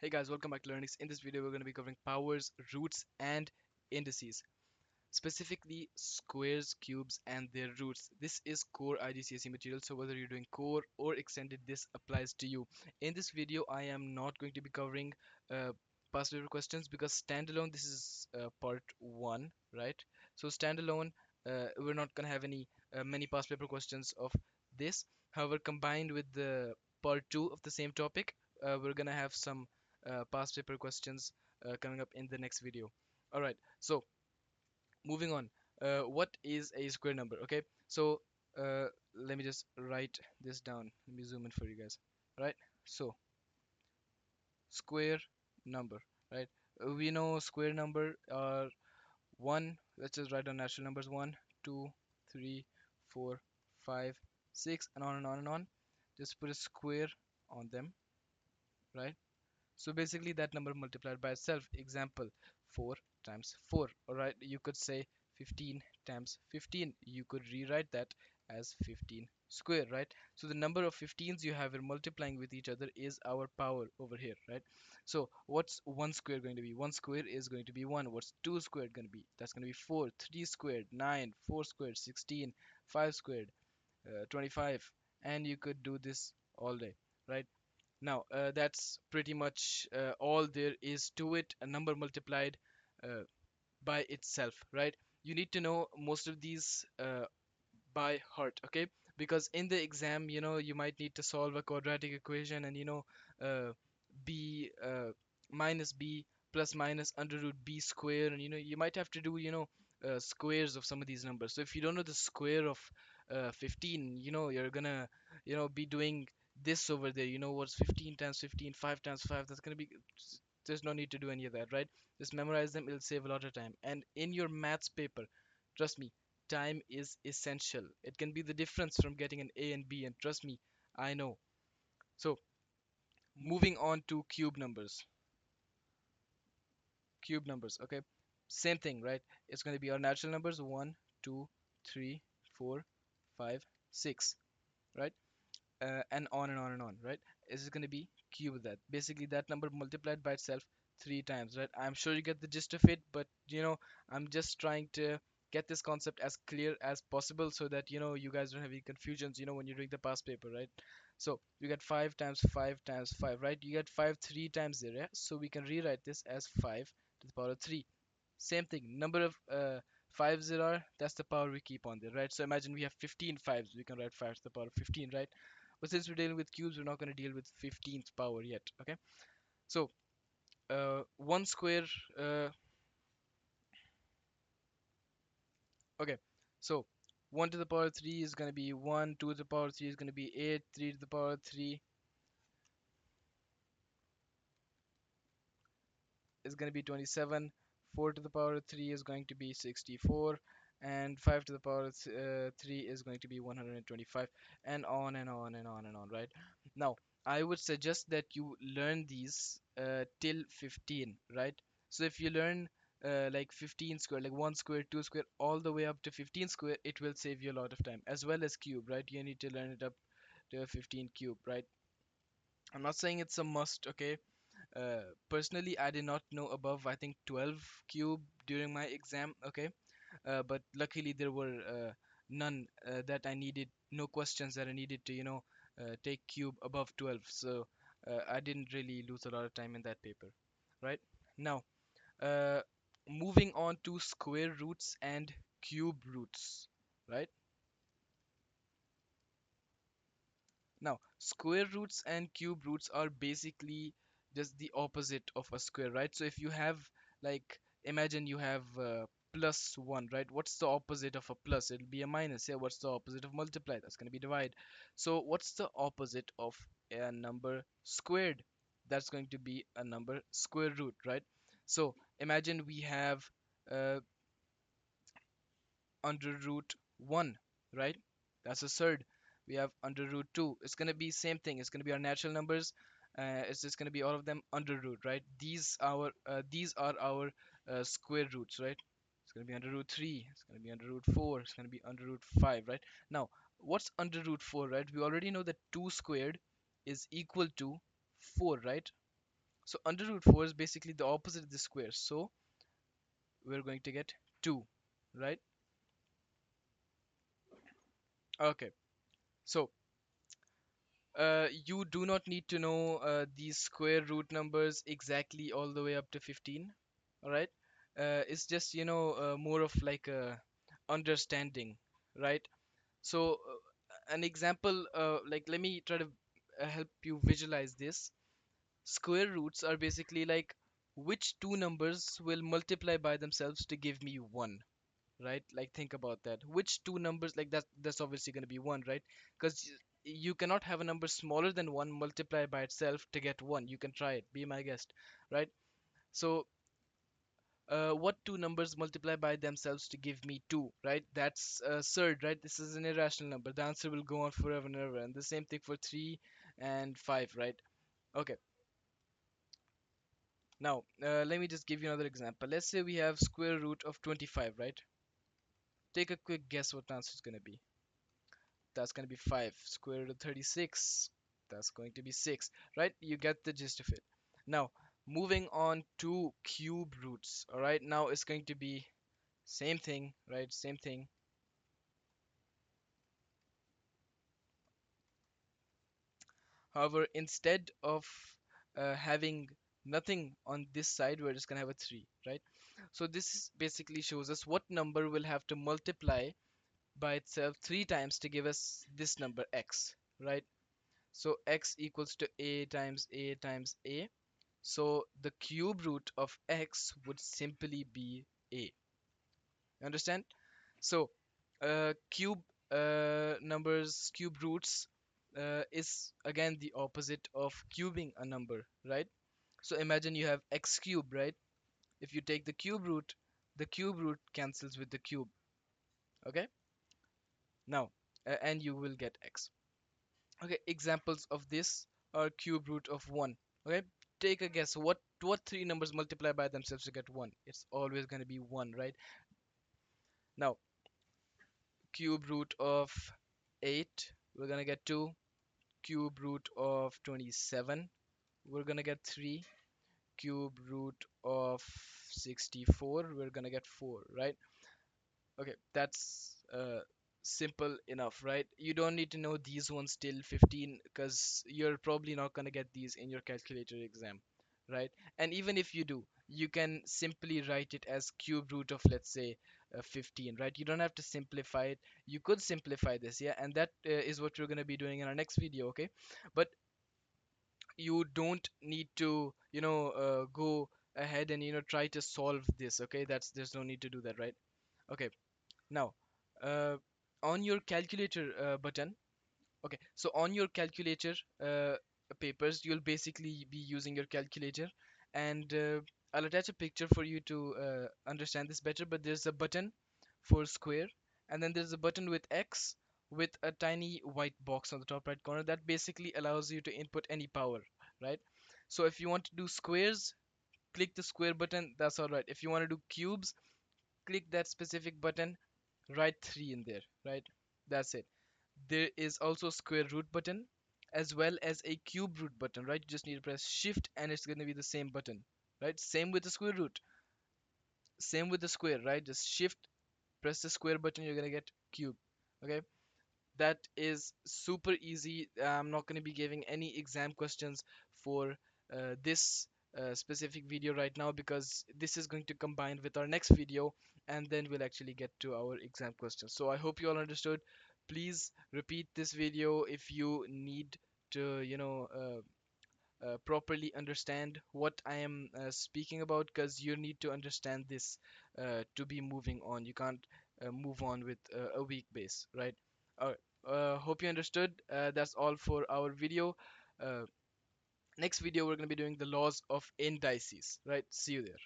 Hey guys, welcome back to Learnings. In this video, we're going to be covering powers, roots, and indices. Specifically, squares, cubes, and their roots. This is core IGCSE material, so whether you're doing core or extended, this applies to you. In this video, I am not going to be covering past paper questions because standalone, this is part one, right? So standalone, we're not going to have any many past paper questions of this. However, combined with the part two of the same topic, we're going to have some past paper questions coming up in the next video. All right, so moving on, what is a square number? Okay, so let me just write this down. Let me zoom in for you guys. Right, so square number, right? We know square number are one. Let's just write down natural numbers: one, two, three, four, five, six, and on and on and on. Just put a square on them, right? So basically that number multiplied by itself. Example, 4 times 4. Alright, you could say 15 times 15. You could rewrite that as 15 square, right? So the number of 15s you have in multiplying with each other is our power over here, right? So what's 1 square going to be? 1 square is going to be 1. What's 2 squared going to be? That's going to be 4. 3 squared, 9. 4 squared, 16. 5 squared, 25. And you could do this all day, right? Now, that's pretty much all there is to it. A number multiplied uh, by itself, right? You need to know most of these by heart, okay? Because in the exam, you might need to solve a quadratic equation and, b minus b plus minus under root b square, and you might have to do, squares of some of these numbers. So if you don't know the square of 15, you're gonna, be doing this over there. What's 15 times 15, 5 times 5? That's gonna be, there's no need to do any of that, right? Just memorize them. It'll save a lot of time. And in your maths paper, trust me, time is essential. It can be the difference from getting an A and B, and trust me, I know. So, moving on to cube numbers. Cube numbers, okay? Same thing, right? It's going to be our natural numbers: 1, 2, 3, 4, 5, 6, right? And on and on and on, right? Is it going to be cube of that? Basically, that number multiplied by itself three times, right? I'm sure you get the gist of it, but I'm just trying to get this concept as clear as possible so that you guys don't have any confusions, when you're doing the past paper, right? So you get 5 times 5 times 5, right? You get 5 three times there, yeah? So we can rewrite this as 5 to the power of 3. Same thing, number of fives there are, that's the power we keep on there, right? So imagine we have 15 fives, we can write 5 to the power of 15, right? But since we're dealing with cubes, we're not going to deal with 15th power yet, okay? So, 1 square, uh, okay, so 1 to the power 3 is going to be 1, 2 to the power 3 is going to be 8, 3 to the power 3 is going to be 27, 4 to the power 3 is going to be 64, and 5 to the power 3 is going to be 125, and on and on and on and on, right? Now, I would suggest that you learn these till 15, right? So if you learn like 15 square, like 1 square, 2 square, all the way up to 15 square, it will save you a lot of time, as well as cube, right? You need to learn it up to 15 cube, right? I'm not saying it's a must, okay? Personally, I did not know above, I think, 12 cube during my exam, okay? But luckily there were none that I needed, no questions that I needed to, take cube above 12. So I didn't really lose a lot of time in that paper, right? Now, uh, moving on to square roots and cube roots, right? Now, square roots and cube roots are basically just the opposite of a square, right? So if you have, like, imagine you have plus 1, right? What's the opposite of a plus? It'll be a minus. Yeah, what's the opposite of multiply? That's going to be divide. So what's the opposite of a number squared? That's going to be a number square root, right? So imagine we have uh, under root 1, right? That's a third. We have under root 2. It's going to be same thing. It's going to be our natural numbers. It's just going to be all of them under root, right? These are our square roots, right? It's going to be under root 3. It's going to be under root 4. It's going to be under root 5, right? Now, what's under root 4, right? We already know that 2 squared is equal to 4, right? So under root 4 is basically the opposite of the square. So we're going to get 2, right? Okay. So you do not need to know these square root numbers exactly all the way up to 15. All right. It's just, more of like a understanding, right? So an example, like let me try to help you visualize this. Square roots are basically like which two numbers will multiply by themselves to give me 1, right? Like think about that. Which two numbers, like that's obviously going to be 1, right? Because you cannot have a number smaller than 1 multiply by itself to get 1. You can try it, be my guest, right? So what two numbers multiply by themselves to give me 2, right? That's surd, right? This is an irrational number. The answer will go on forever and ever. And the same thing for 3 and 5, right? Okay. Now, let me just give you another example. Let's say we have square root of 25, right? Take a quick guess what the answer is going to be. That's going to be 5. Square root of 36. That's going to be 6, right? You get the gist of it. Now, moving on to cube roots, all right? Now it's going to be same thing, right? Same thing. However, instead of having nothing on this side, we're just going to have a 3, right? So this basically shows us what number will have to multiply by itself 3 times to give us this number x, right? So x equals to a times a times a. So the cube root of x would simply be a. Understand? So cube numbers, cube roots is again the opposite of cubing a number, right? So imagine you have x cubed, right? If you take the cube root cancels with the cube, okay? Now, and you will get x. Okay, examples of this are cube root of 1. Okay, take a guess. What three numbers multiply by themselves to get 1? It's always going to be 1, right? Now, cube root of 8, we're going to get 2. Cube root of 27, we're going to get 3. Cube root of 64, we're going to get 4, right? Okay, that's simple enough, right? You don't need to know these ones till 15 because you're probably not going to get these in your calculator exam, right? And even if you do, you can simply write it as cube root of, let's say, 15, right? You don't have to simplify it. You could simplify this, yeah, and that is what we're going to be doing in our next video, okay? But you don't need to, go ahead and, try to solve this, okay? There's no need to do that, right? Okay. Now, uh, on your calculator button, okay, so on your calculator papers, you'll basically be using your calculator, and I'll attach a picture for you to understand this better. But there's a button for square, and then there's a button with X with a tiny white box on the top right corner that basically allows you to input any power, right? So if you want to do squares, click the square button. That's all right. If you want to do cubes, click that specific button, write 3 in there, right? That's it. There is also a square root button as well as a cube root button, right? You just need to press shift and it's going to be the same button, right? Same with the square root, same with the square, right? Just shift, press the square button, you're going to get cube. Okay, that is super easy. I'm not going to be giving any exam questions for this specific video right now because this is going to combine with our next video, and then we'll actually get to our exam questions. So I hope you all understood. Please repeat this video if you need to, properly understand what I am speaking about, because you need to understand this to be moving on. You can't move on with a weak base, right? All right. Hope you understood. That's all for our video. Uh, Next video, we're going to be doing the laws of indices, right? See you there.